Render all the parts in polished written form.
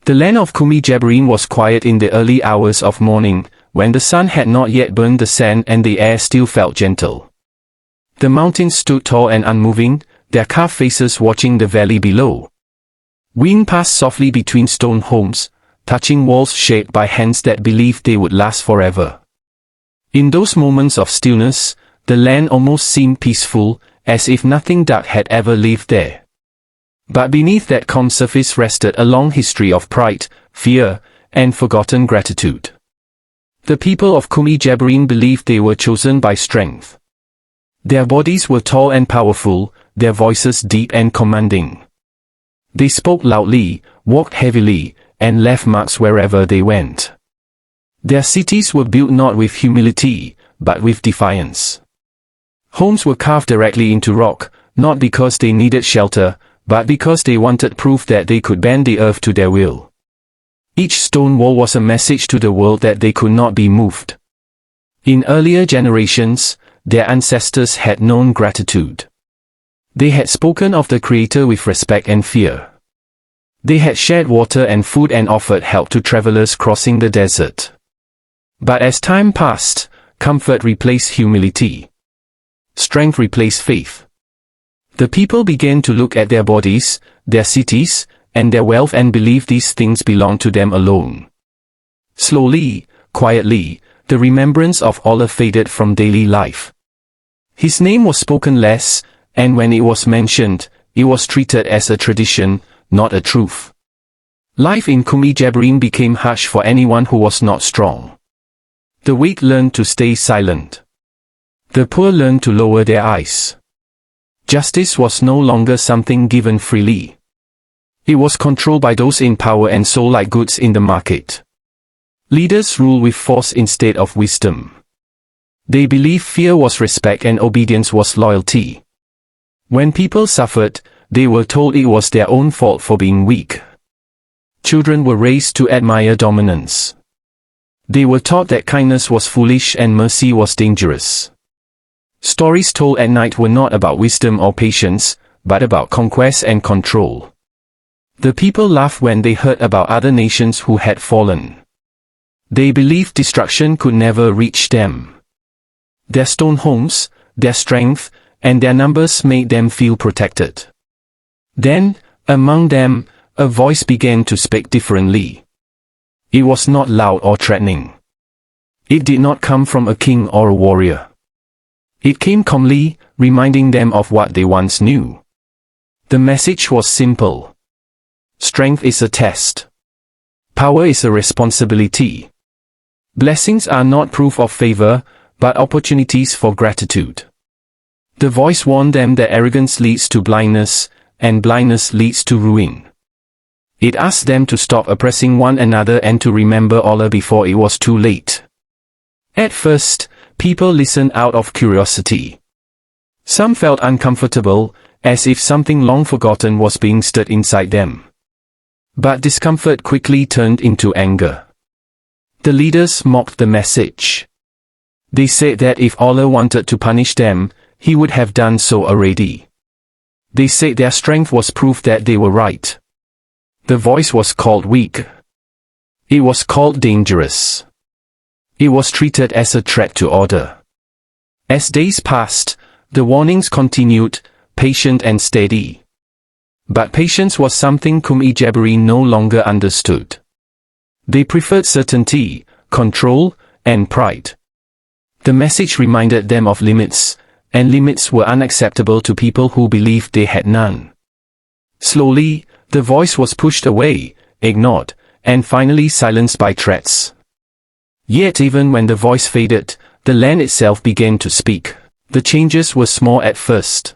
The land of Qoom-e-Jabareen was quiet in the early hours of morning, when the sun had not yet burned the sand and the air still felt gentle. The mountains stood tall and unmoving, their carved faces watching the valley below. Wind passed softly between stone homes, touching walls shaped by hands that believed they would last forever. In those moments of stillness, the land almost seemed peaceful, as if nothing dark had ever lived there. But beneath that calm surface rested a long history of pride, fear, and forgotten gratitude. The people of Qoom-e-Jabareen believed they were chosen by strength. Their bodies were tall and powerful, their voices deep and commanding. They spoke loudly, walked heavily, and left marks wherever they went. Their cities were built not with humility, but with defiance. Homes were carved directly into rock, not because they needed shelter, but because they wanted proof that they could bend the earth to their will. Each stone wall was a message to the world that they could not be moved. In earlier generations, their ancestors had known gratitude. They had spoken of the Creator with respect and fear. They had shared water and food and offered help to travelers crossing the desert. But as time passed, comfort replaced humility. Strength replaced faith. The people began to look at their bodies, their cities, and their wealth and believe these things belong to them alone. Slowly, quietly, the remembrance of Allah faded from daily life. His name was spoken less, and when it was mentioned, it was treated as a tradition, not a truth. Life in Qoom-e-Jabareen became harsh for anyone who was not strong. The weak learned to stay silent. The poor learned to lower their eyes. Justice was no longer something given freely. It was controlled by those in power and sold like goods in the market. Leaders ruled with force instead of wisdom. They believed fear was respect and obedience was loyalty. When people suffered, they were told it was their own fault for being weak. Children were raised to admire dominance. They were taught that kindness was foolish and mercy was dangerous. Stories told at night were not about wisdom or patience, but about conquest and control. The people laughed when they heard about other nations who had fallen. They believed destruction could never reach them. Their stone homes, their strength, and their numbers made them feel protected. Then, among them, a voice began to speak differently. It was not loud or threatening. It did not come from a king or a warrior. It came calmly, reminding them of what they once knew. The message was simple. Strength is a test. Power is a responsibility. Blessings are not proof of favor, but opportunities for gratitude. The voice warned them that arrogance leads to blindness, and blindness leads to ruin. It asked them to stop oppressing one another and to remember Allah before it was too late. At first, people listened out of curiosity. Some felt uncomfortable, as if something long forgotten was being stirred inside them. But discomfort quickly turned into anger. The leaders mocked the message. They said that if Allah wanted to punish them, He would have done so already. They said their strength was proof that they were right. The voice was called weak. It was called dangerous. It was treated as a threat to order. As days passed, the warnings continued, patient and steady. But patience was something Qoom-e-Jabareen no longer understood. They preferred certainty, control, and pride. The message reminded them of limits, and limits were unacceptable to people who believed they had none. Slowly, the voice was pushed away, ignored, and finally silenced by threats. Yet even when the voice faded, the land itself began to speak. The changes were small at first.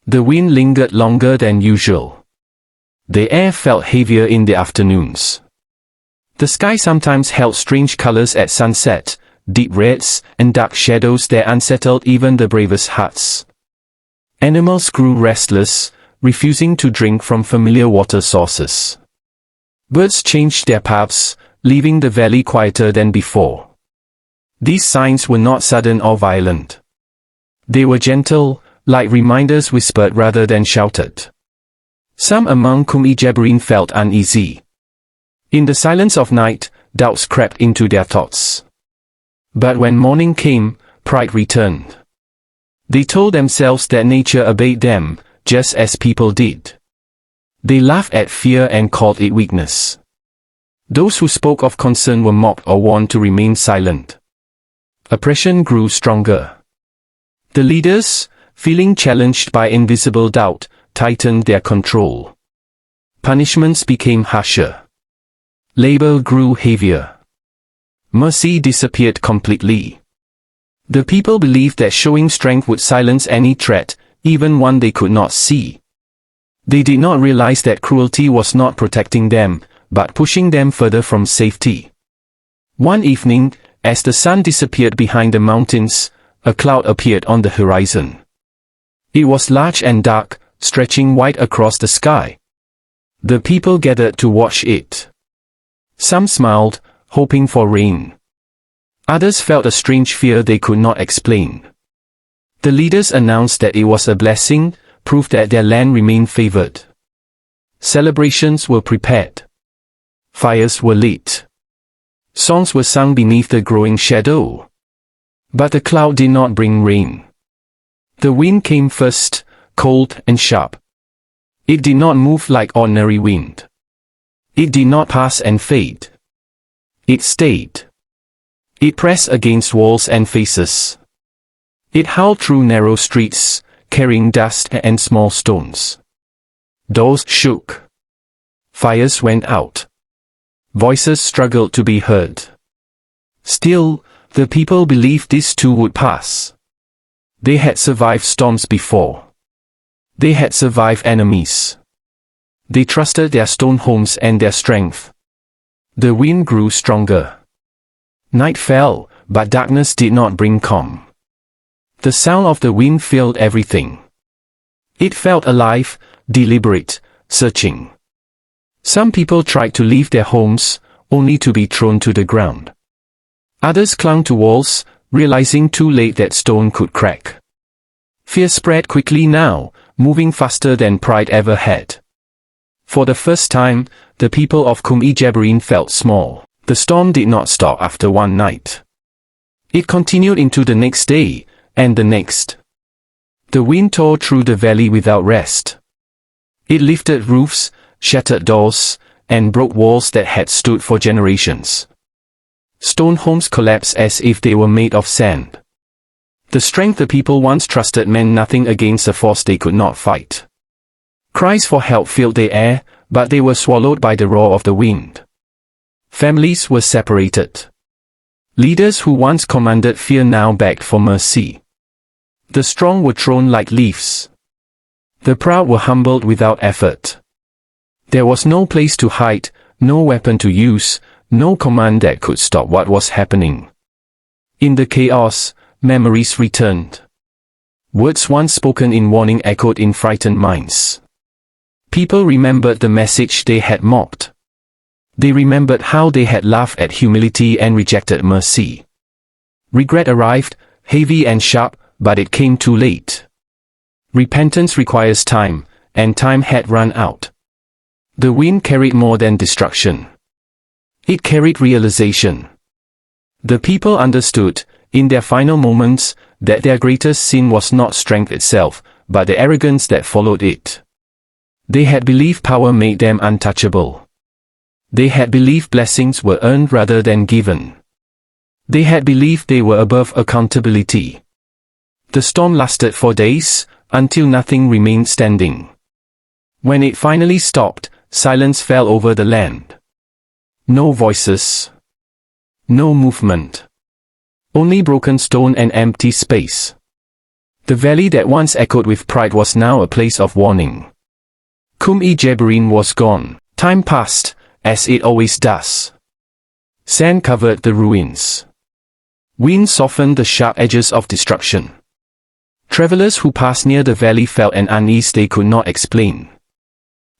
The wind lingered longer than usual. The air felt heavier in the afternoons. The sky sometimes held strange colors at sunset, deep reds and dark shadows that unsettled even the bravest hearts. Animals grew restless, refusing to drink from familiar water sources. Birds changed their paths, leaving the valley quieter than before. These signs were not sudden or violent. They were gentle, like reminders whispered rather than shouted. Some among Qoom-e-Jabareen felt uneasy. In the silence of night, doubts crept into their thoughts. But when morning came, pride returned. They told themselves that nature obeyed them, just as people did. They laughed at fear and called it weakness. Those who spoke of concern were mocked or warned to remain silent. Oppression grew stronger. The leaders, feeling challenged by invisible doubt, tightened their control. Punishments became harsher. Labor grew heavier. Mercy disappeared completely. The people believed that showing strength would silence any threat, even one they could not see. They did not realize that cruelty was not protecting them, but pushing them further from safety. One evening, as the sun disappeared behind the mountains, a cloud appeared on the horizon. It was large and dark, stretching wide across the sky. The people gathered to watch it. Some smiled, hoping for rain. Others felt a strange fear they could not explain. The leaders announced that it was a blessing, proof that their land remained favored. Celebrations were prepared. Fires were lit. Songs were sung beneath the growing shadow. But the cloud did not bring rain. The wind came first, cold and sharp. It did not move like ordinary wind. It did not pass and fade. It stayed. It pressed against walls and faces. It howled through narrow streets, carrying dust and small stones. Doors shook. Fires went out. Voices struggled to be heard. Still, the people believed this too would pass. They had survived storms before. They had survived enemies. They trusted their stone homes and their strength. The wind grew stronger. Night fell, but darkness did not bring calm. The sound of the wind filled everything. It felt alive, deliberate, searching. Some people tried to leave their homes, only to be thrown to the ground. Others clung to walls, realizing too late that stone could crack. Fear spread quickly now, moving faster than pride ever had. For the first time, the people of Qoom-e-Jabareen felt small. The storm did not stop after one night. It continued into the next day, and the next. The wind tore through the valley without rest. It lifted roofs, shattered doors, and broke walls that had stood for generations. Stone homes collapsed as if they were made of sand. The strength the people once trusted meant nothing against a force they could not fight. Cries for help filled the air, but they were swallowed by the roar of the wind. Families were separated. Leaders who once commanded fear now begged for mercy. The strong were thrown like leaves. The proud were humbled without effort. There was no place to hide, no weapon to use, no command that could stop what was happening. In the chaos, memories returned. Words once spoken in warning echoed in frightened minds. People remembered the message they had mocked. They remembered how they had laughed at humility and rejected mercy. Regret arrived, heavy and sharp, but it came too late. Repentance requires time, and time had run out. The wind carried more than destruction. It carried realization. The people understood, in their final moments, that their greatest sin was not strength itself, but the arrogance that followed it. They had believed power made them untouchable. They had believed blessings were earned rather than given. They had believed they were above accountability. The storm lasted for days, until nothing remained standing. When it finally stopped, silence fell over the land. No voices. No movement. Only broken stone and empty space. The valley that once echoed with pride was now a place of warning. Qoom-e-Jabareen was gone. Time passed, as it always does. Sand covered the ruins. Wind softened the sharp edges of destruction. Travelers who passed near the valley felt an unease they could not explain.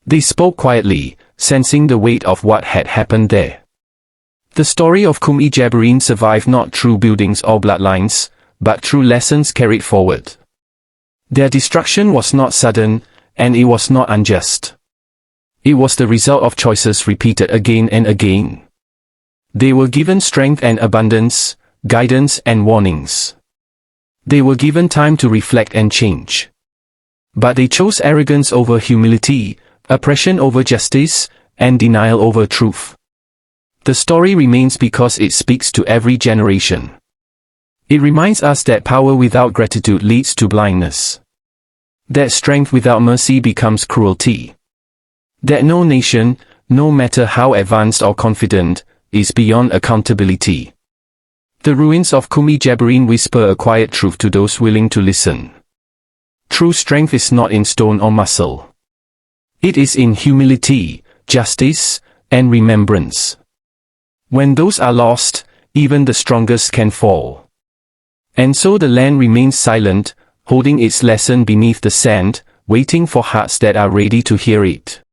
They spoke quietly, sensing the weight of what had happened there. The story of Qoom-e-Jabareen survived not through buildings or bloodlines, but through lessons carried forward. Their destruction was not sudden, and it was not unjust. It was the result of choices repeated again and again. They were given strength and abundance, guidance and warnings. They were given time to reflect and change. But they chose arrogance over humility, oppression over justice, and denial over truth. The story remains because it speaks to every generation. It reminds us that power without gratitude leads to blindness. That strength without mercy becomes cruelty. That no nation, no matter how advanced or confident, is beyond accountability. The ruins of Qoom-e-Jabareen whisper a quiet truth to those willing to listen. True strength is not in stone or muscle. It is in humility, justice, and remembrance. When those are lost, even the strongest can fall. And so the land remains silent, holding its lesson beneath the sand, waiting for hearts that are ready to hear it.